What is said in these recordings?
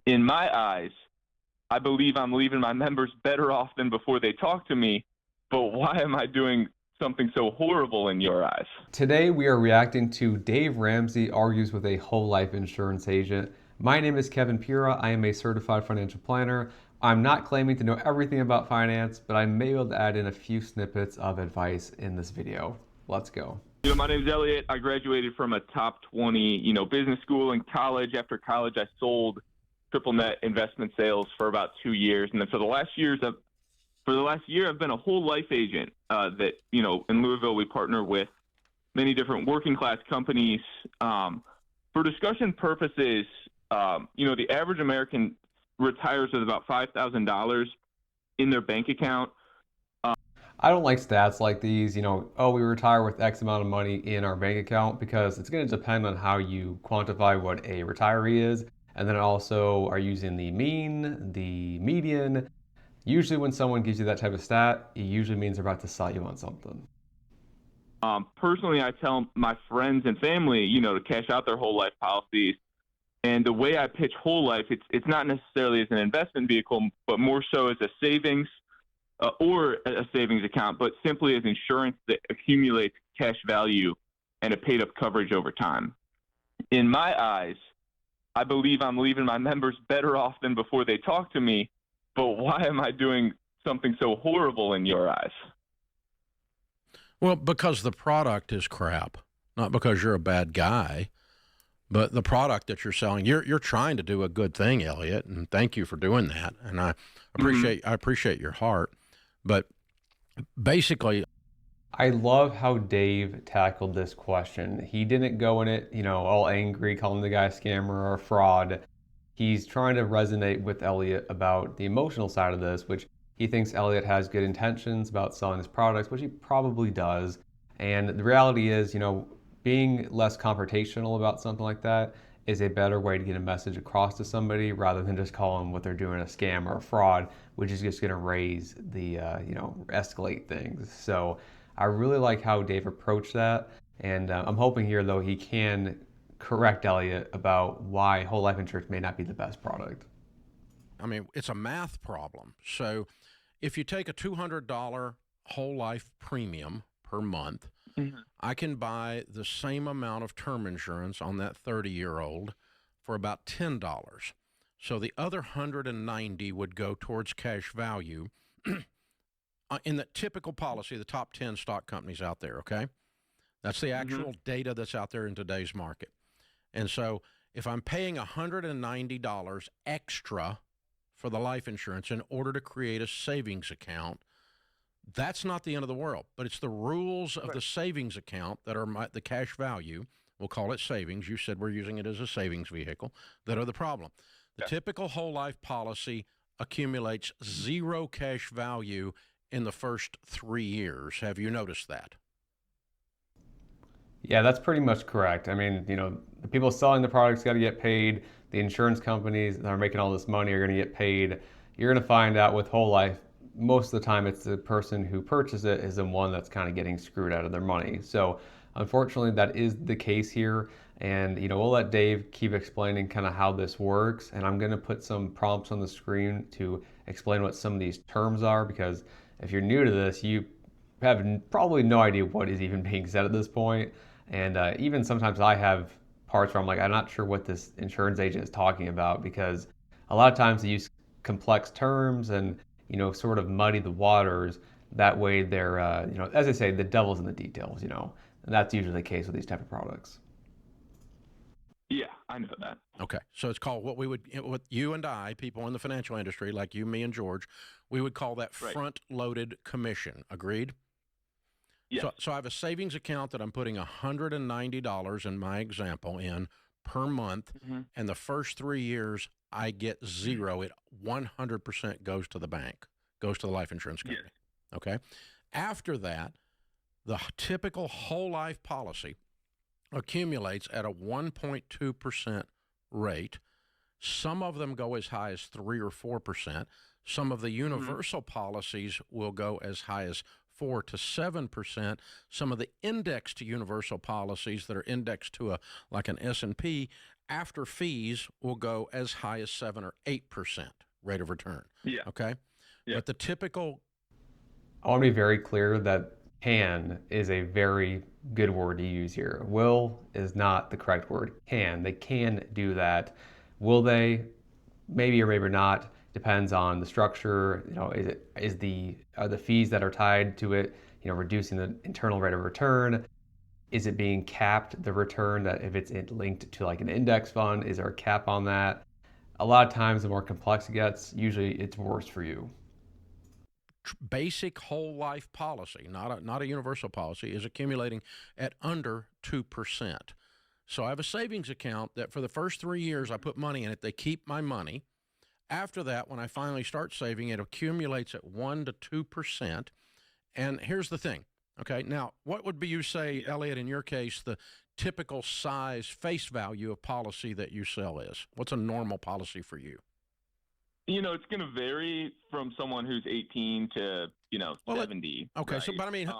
In my eyes, I believe I'm leaving my members better off than before they talk to me, but why am I doing something so horrible in your eyes? Today we are reacting to Dave Ramsey argues with a whole life insurance agent. My name is Kevin Pura. I am a certified financial planner. I'm not claiming to know everything about finance, but I may be able to add in a few snippets of advice in this video. Let's go. My name's Elliot. I graduated from a top 20, business school in college. After college, I sold triple net investment sales for about 2 years. And then for the last year, I've been a whole life agent that, in Louisville, we partner with many different working class companies. For discussion purposes, the average American retires with about $5,000 in their bank account. I don't like stats like these, oh, we retire with X amount of money in our bank account, because it's going to depend on how you quantify what a retiree is. And then also are using the mean, the median. Usually when someone gives you that type of stat, it usually means they're about to sell you on something. Personally, I tell my friends and family, to cash out their whole life policies. And the way I pitch whole life, it's not necessarily as an investment vehicle, but more so as a savings or a savings account, but simply as insurance that accumulates cash value and a paid up coverage over time. In my eyes, I believe I'm leaving my members better off than before they talk to me, but why am I doing something so horrible in your eyes? Well, because the product is crap, not because you're a bad guy, but the product that you're selling, you're trying to do a good thing, Elliot, and thank you for doing that. And I appreciate your heart. But basically, I love how Dave tackled this question. He didn't go in it, all angry, calling the guy a scammer or a fraud. He's trying to resonate with Elliot about the emotional side of this, which he thinks Elliot has good intentions about selling his products, which he probably does. And the reality is, being less confrontational about something like that is a better way to get a message across to somebody, rather than just calling what they're doing a scam or a fraud, which is just going to raise the, escalate things. So I really like how Dave approached that. And I'm hoping here, though, he can correct Elliot about why whole life insurance may not be the best product. I mean, it's a math problem. So if you take a $200 whole life premium per month, I can buy the same amount of term insurance on that 30-year-old for about $10. So the other 190 would go towards cash value in the typical policy, the top 10 stock companies out there, okay? That's the actual data that's out there in today's market. And so if I'm paying $190 extra for the life insurance in order to create a savings account, that's not the end of the world, but it's the rules of the savings account that are the cash value. We'll call it savings. You said we're using it as a savings vehicle, that are the problem. The typical whole life policy accumulates zero cash value in the first 3 years. Have you noticed that? Yeah, that's pretty much correct. I mean, the people selling the products got to get paid. The insurance companies that are making all this money are going to get paid. You're going to find out with whole life, most of the time it's the person who purchased it is the one that's kind of getting screwed out of their money. So unfortunately, that is the case here. And we'll let Dave keep explaining kind of how this works. And I'm going to put some prompts on the screen to explain what some of these terms are, because if you're new to this, you have probably no idea what is even being said at this point. And even sometimes I have parts where I'm like, I'm not sure what this insurance agent is talking about, because a lot of times they use complex terms and sort of muddy the waters. That way they're, as I say, the devil's in the details, and that's usually the case with these type of products. Yeah, I know that. Okay. So it's called what you and I, people in the financial industry, like you, me, and George, we would call that front-loaded commission. Agreed? Yes. So I have a savings account that I'm putting $190 in my example in per month, and the first 3 years I get zero. It 100% goes to the bank, goes to the life insurance company. Yes. Okay. After that, the typical whole life policy accumulates at a 1.2% rate. Some of them go as high as 3 or 4%. Some of the universal policies will go as high as 4 to 7%. Some of the indexed universal policies that are indexed to like an S&P after fees will go as high as 7 or 8% rate of return. Yeah. Okay. Yeah. But the typical. I want to be very clear that can is a very good word to use here. Will is not the correct word. Can. They can do that. Will they? Maybe or maybe not. Depends on the structure. Are the fees that are tied to it, reducing the internal rate of return? Is it being capped, the return, that if it's linked to like an index fund, is there a cap on that? A lot of times, the more complex it gets, usually it's worse for you. Basic whole life policy, not a universal policy, is accumulating at under 2%. So I have a savings account that for the first 3 years I put money in it. They keep my money. After that, when I finally start saving, it accumulates at 1 to 2%. And here's the thing. Okay, now what would be, you say, Elliot, in your case, the typical size face value of policy that you sell is? What's a normal policy for you? It's going to vary from someone who's 18 to, 70. Okay, right? so, but I mean,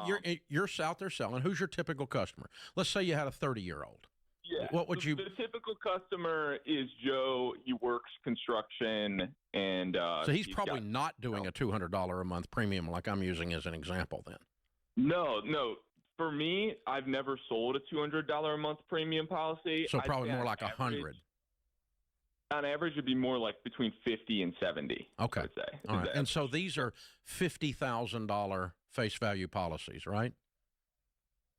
you're out there selling. Who's your typical customer? Let's say you had a 30-year-old. Yeah. What would you? The typical customer is Joe. He works construction, and so he's probably not doing a $200 a month premium like I'm using as an example. Then. No. For me, I've never sold a $200 a month premium policy. So probably more like 100. On average, it'd be more like between 50 and 70. Okay. I would say. All right. And so these are $50,000 face value policies, right?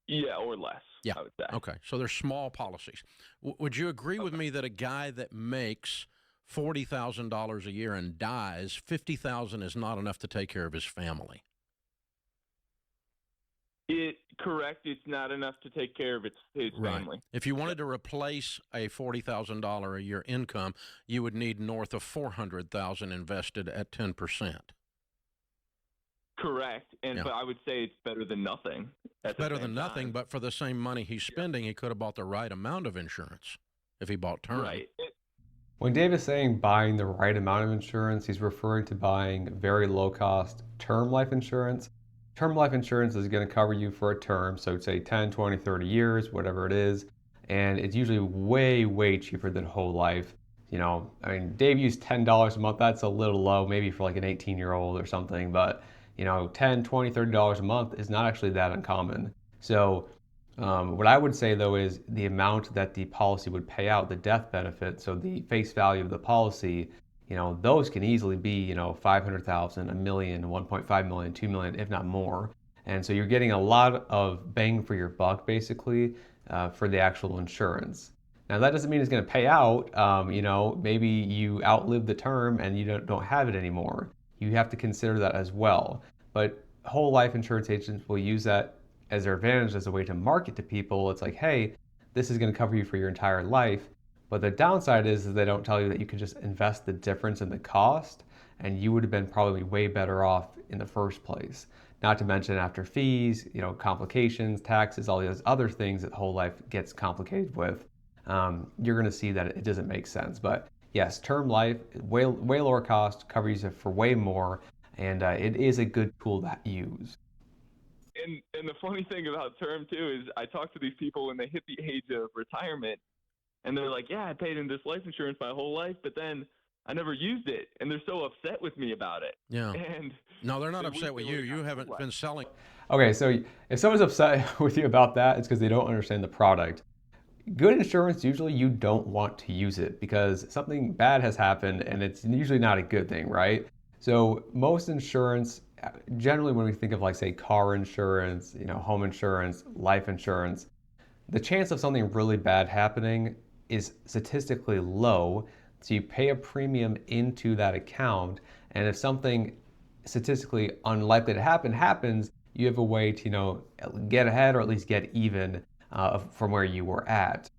Yeah, or less. Yeah. I would say. Okay. So they're small policies. Would you agree with me that a guy that makes $40,000 a year and dies, $50,000 is not enough to take care of his family? Correct. It's not enough to take care of his family. If you wanted to replace a $40,000 a year income, you would need north of $400,000 invested at 10%. Correct. But I would say it's better than nothing. It's better than nothing, but for the same money he's spending, he could have bought the right amount of insurance if he bought term. Right. When Dave is saying buying the right amount of insurance, he's referring to buying very low cost term life insurance. Term life insurance is going to cover you for a term, so say 10, 20, 30 years, whatever it is, and it's usually way, way cheaper than whole life. Dave used $10 a month. That's a little low, maybe for like an 18-year-old or something, but, $10, $20, $30 a month is not actually that uncommon. So what I would say, though, is the amount that the policy would pay out, the death benefit, so the face value of the policy, those can easily be, 500,000, a million, 1.5 million, 2 million, if not more. And so you're getting a lot of bang for your buck, basically, for the actual insurance. Now, that doesn't mean it's going to pay out. Maybe you outlive the term and you don't have it anymore. You have to consider that as well. But whole life insurance agents will use that as their advantage, as a way to market to people. It's like, hey, this is going to cover you for your entire life. But the downside is they don't tell you that you can just invest the difference in the cost, and you would have been probably way better off in the first place. Not to mention after fees, complications, taxes, all these other things that whole life gets complicated with. You're going to see that it doesn't make sense. But yes, term life, way lower cost, covers you for way more, and it is a good tool to use. And the funny thing about term too is I talk to these people when they hit the age of retirement. And they're like, yeah, I paid in this life insurance my whole life, but then I never used it. And they're so upset with me about it. Yeah. And no, they're not upset with you. You haven't been selling. Okay, so if someone's upset with you about that, it's because they don't understand the product. Good insurance, usually you don't want to use it because something bad has happened and it's usually not a good thing, right? So most insurance, generally when we think of like, say, car insurance, home insurance, life insurance, the chance of something really bad happening is statistically low, so you pay a premium into that account, and if something statistically unlikely to happen happens, you have a way to get ahead or at least get even from where you were at.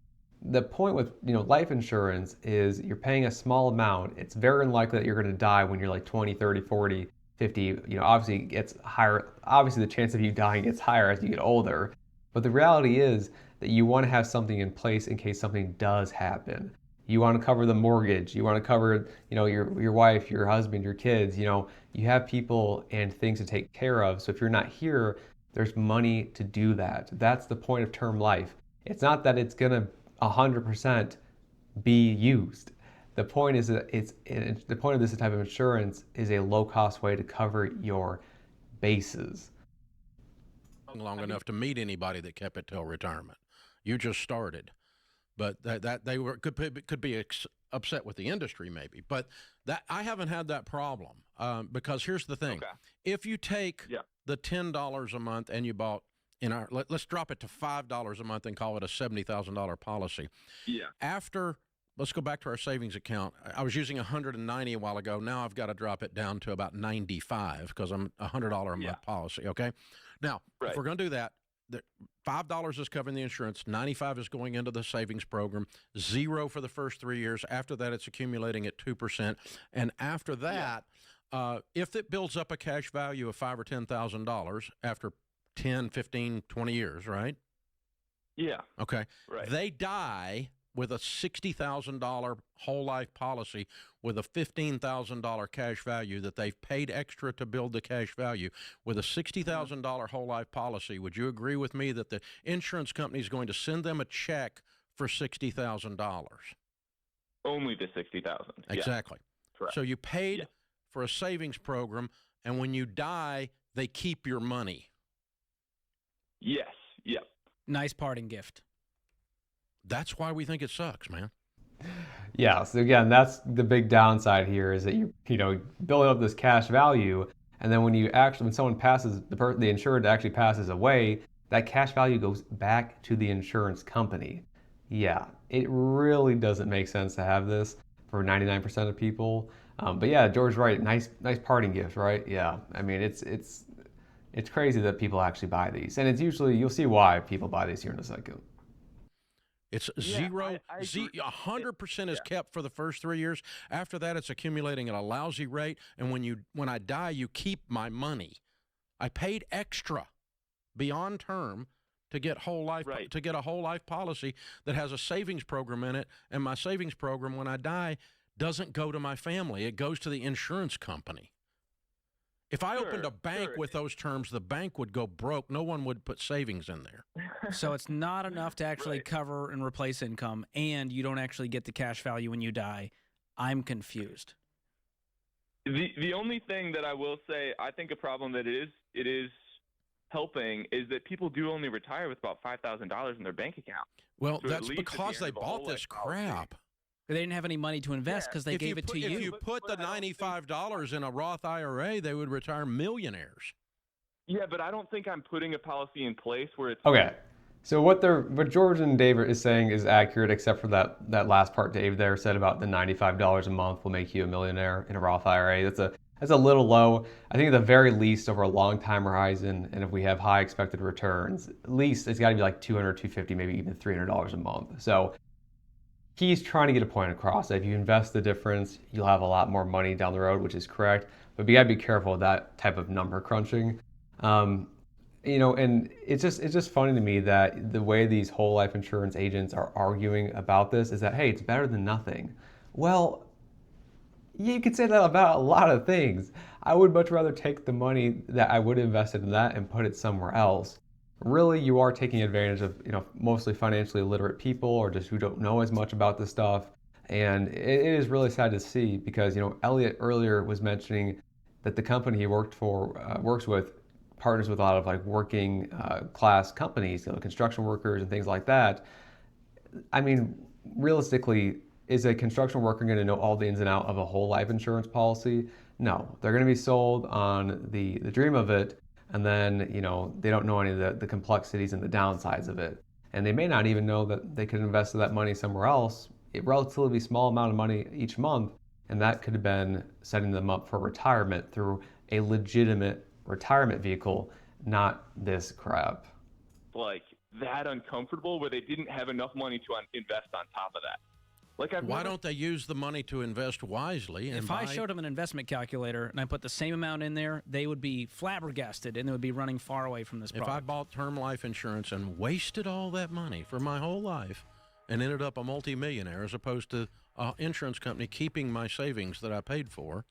The point with life insurance is you're paying a small amount. It's very unlikely that you're going to die when you're like 20, 30, 40, 50. Obviously it gets higher. Obviously the chance of you dying gets higher as you get older. But the reality is that you want to have something in place in case something does happen. You want to cover the mortgage. You want to cover, your wife, your husband, your kids. You have people and things to take care of. So if you're not here, there's money to do that. That's the point of term life. It's not that it's going to 100% be used. The point is that the point of this type of insurance is a low-cost way to cover your bases. Long enough to meet anybody that kept it till retirement. You just started, but that they were could be upset with the industry maybe. But that I haven't had that problem because here's the thing: if you take the $10 a month and you bought let's drop it to $5 a month and call it a $70,000 policy. Yeah. After let's go back to our savings account. I was using 190 a while ago. Now I've got to drop it down to about 95 because I'm $100 a month policy. Okay. Now, if we're going to do that, $5 is covering the insurance, 95 is going into the savings program, 0 for the first 3 years. After that, it's accumulating at 2%. And after that, if it builds up a cash value of $5,000 or $10,000 after 10, 15, 20 years, right? Yeah. Okay. Right. They die with a $60,000 whole life policy with a $15,000 cash value that they've paid extra to build the cash value. With a $60,000 whole life policy, would you agree with me that the insurance company is going to send them a check for $60,000? Only the $60,000. Exactly. Yeah. So you paid for a savings program, and when you die, they keep your money. Yes. Yep. Nice parting gift. That's why we think it sucks, man. Yeah. So again, that's the big downside here is that you building up this cash value, and then when someone passes, the insured actually passes away, that cash value goes back to the insurance company. Yeah, it really doesn't make sense to have this for 99% of people. But yeah, George's right. Nice parting gift, right? Yeah. I mean, it's crazy that people actually buy these, and it's usually you'll see why people buy these here in a second. It's 100% is kept for the first 3 years. After that, it's accumulating at a lousy rate. And when I die, you keep my money. I paid extra beyond term to get a whole life policy that has a savings program in it. And my savings program, when I die, doesn't go to my family. It goes to the insurance company. If I opened a bank with those terms, the bank would go broke. No one would put savings in there. So it's not enough to actually cover and replace income, and you don't actually get the cash value when you die. I'm confused. The only thing that I will say, I think a problem that it is helping is that people do only retire with about $5,000 in their bank account. Well, so that's because they bought this crap. They didn't have any money to invest because they gave it to you. If you put the $95 in a Roth IRA, they would retire millionaires. Yeah, but I don't think I'm putting a policy in place where it's okay. So what George and Dave is saying is accurate, except for that last part Dave there said about the $95 a month will make you a millionaire in a Roth IRA. That's a little low. I think at the very least over a long time horizon, and if we have high expected returns, at least it's got to be like $200, $250, maybe even $300 a month. So he's trying to get a point across. If you invest the difference, you'll have a lot more money down the road, which is correct. But you gotta be careful with that type of number crunching. And it's just funny to me that the way these whole life insurance agents are arguing about this is that, hey, it's better than nothing. Well, you could say that about a lot of things. I would much rather take the money that I would have invested in that and put it somewhere else. Really, you are taking advantage of mostly financially illiterate people or just who don't know as much about this stuff, and it is really sad to see because Elliot earlier was mentioning that the company he works with partners with a lot of like working class companies, construction workers and things like that. I mean, realistically, is a construction worker going to know all the ins and outs of a whole life insurance policy? No, they're going to be sold on the dream of it. And then, they don't know any of the complexities and the downsides of it. And they may not even know that they could invest that money somewhere else, a relatively small amount of money each month, and that could have been setting them up for retirement through a legitimate retirement vehicle, not this crap. Like that uncomfortable where they didn't have enough money to invest on top of that. Why don't they use the money to invest wisely? And if I showed them an investment calculator and I put the same amount in there, they would be flabbergasted and they would be running far away from this product. If I bought term life insurance and wasted all that money for my whole life and ended up a multimillionaire as opposed to an insurance company keeping my savings that I paid for,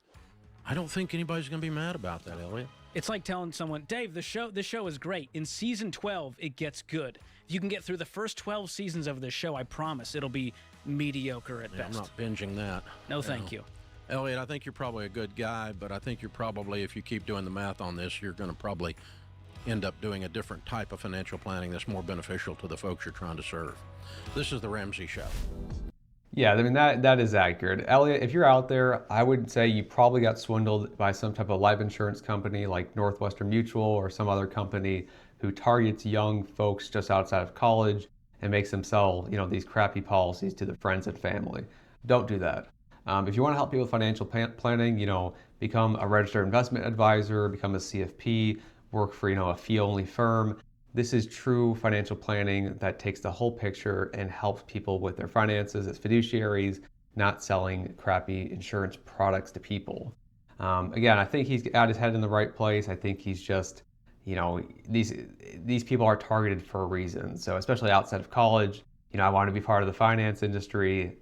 I don't think anybody's going to be mad about that, Elliot. It's like telling someone, Dave, this show is great. In season 12, it gets good. If you can get through the first 12 seasons of this show, I promise it'll be mediocre at I'm best. not binging that. No, thank you. Elliot, I think you're probably a good guy, but I think you're probably, if you keep doing the math on this, you're going to probably end up doing a different type of financial planning that's more beneficial to the folks you're trying to serve. This is The Ramsey Show. Yeah, I mean, that is accurate. Elliot, if you're out there, I would say you probably got swindled by some type of life insurance company like Northwestern Mutual or some other company who targets young folks just outside of college and makes them sell, these crappy policies to their friends and family. Don't do that. If you want to help people with financial planning, become a registered investment advisor, become a CFP, work for, a fee-only firm. This is true financial planning that takes the whole picture and helps people with their finances as fiduciaries, not selling crappy insurance products to people. Again, I think he's got his head in the right place. I think he's just, these people are targeted for a reason. So especially outside of college, I want to be part of the finance industry.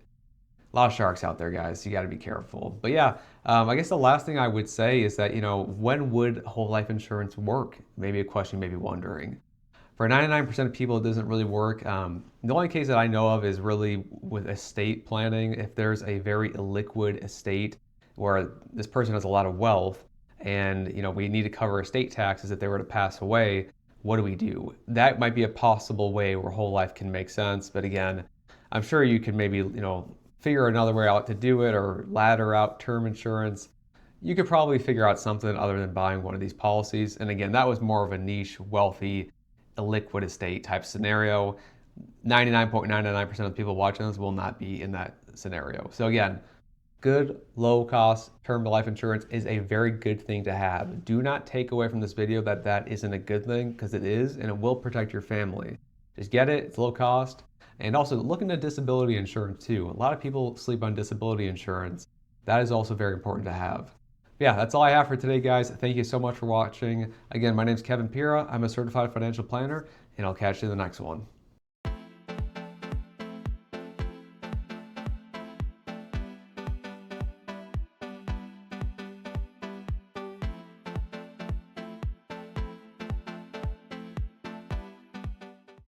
A lot of sharks out there, guys. You got to be careful. But yeah, I guess the last thing I would say is that, when would whole life insurance work? Maybe a question you may be wondering. For 99% of people, it doesn't really work. The only case that I know of is really with estate planning. If there's a very illiquid estate where this person has a lot of wealth and, we need to cover estate taxes if they were to pass away, what do we do? That might be a possible way where whole life can make sense. But again, I'm sure you could maybe, figure another way out to do it or ladder out term insurance. You could probably figure out something other than buying one of these policies. And again, that was more of a niche, wealthy, illiquid estate type scenario. 99.99% of the people watching this will not be in that scenario. So again, good, low cost term life insurance is a very good thing to have. Do not take away from this video that that isn't a good thing, because it is, and it will protect your family. Just get it, it's low cost. And also look into disability insurance too. A lot of people sleep on disability insurance. That is also very important to have. Yeah, that's all I have for today, guys. Thank you so much for watching. Again, my name is Kevin Pira. I'm a certified financial planner, and I'll catch you in the next one.